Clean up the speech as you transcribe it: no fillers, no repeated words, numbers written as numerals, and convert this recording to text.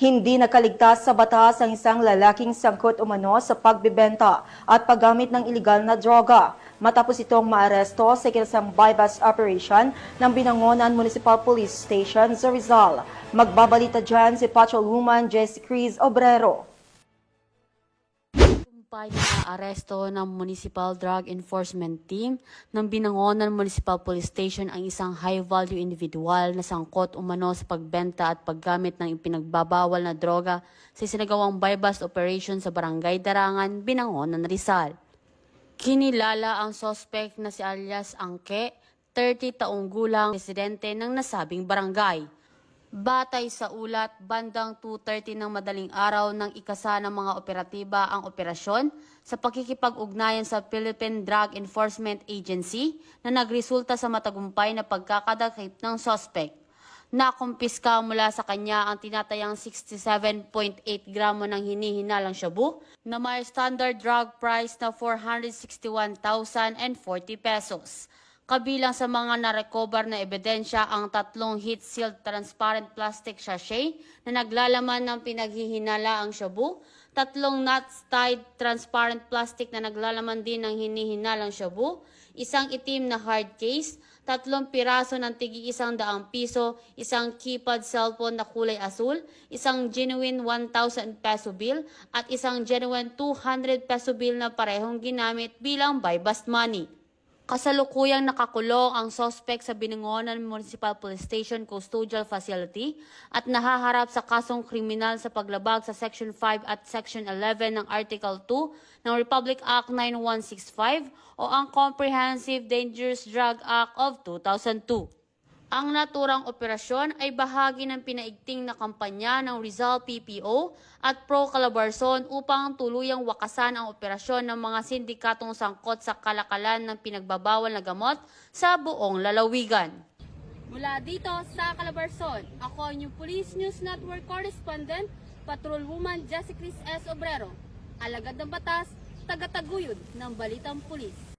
Hindi nakaligtas sa batas ang isang lalaking sangkot umano sa pagbebenta at paggamit ng ilegal na droga matapos itong maaresto sa isang bypass operation ng Binangonan Municipal Police Station sa Rizal. Magbabalita dyan si Patrolwoman Jessie Cruz Obrero. Tagumpay na aresto ng Municipal Drug Enforcement Team ng Binangonan Municipal Police Station ang isang high-value individual na sangkot umano sa pagbenta at paggamit ng ipinagbabawal na droga sa isinagawang bypass operation sa Barangay Darangan, Binangonan, Rizal. Kinilala ang suspect na si alias Angke, 30 taong gulang, residente ng nasabing barangay. Batay sa ulat, bandang 2:30 ng madaling araw nang ikasa ng mga operatiba ang operasyon sa pakikipag-ugnayan sa Philippine Drug Enforcement Agency na nagresulta sa matagumpay na pagkakadakip ng suspect. Nakumpiska mula sa kanya ang tinatayang 67.8 gramo ng hinihinalang shabu na may standard drug price na 461,040 pesos. Kabilang sa mga narecover na ebidensya ang 3 heat-sealed transparent plastic sachet na naglalaman ng pinaghihinalaang shabu, 3 nuts-tied transparent plastic na naglalaman din ng hinihinalang shabu, isang itim na hard case, 3 piraso ng tig-100 piso, isang keypad cellphone na kulay asul, isang genuine 1,000 peso bill at isang genuine 200 peso bill na parehong ginamit bilang buy-bust money. Kasalukuyang nakakulong ang suspect sa Binangonan Municipal Police Station Custodial Facility at nahaharap sa kasong kriminal sa paglabag sa Section 5 at Section 11 ng Article 2 ng Republic Act 9165 o ang Comprehensive Dangerous Drug Act of 2002. Ang naturang operasyon ay bahagi ng pinaigting na kampanya ng Rizal PPO at Pro Calabarzon upang tuluyang wakasan ang operasyon ng mga sindikatong sangkot sa kalakalan ng pinagbabawal na gamot sa buong lalawigan. Mula dito sa Calabarzon, ako ang Police News Network Correspondent, Patrolwoman Jessie Cruz Obrero. Alagad ng batas, tagataguyod ng Balitang Pulis.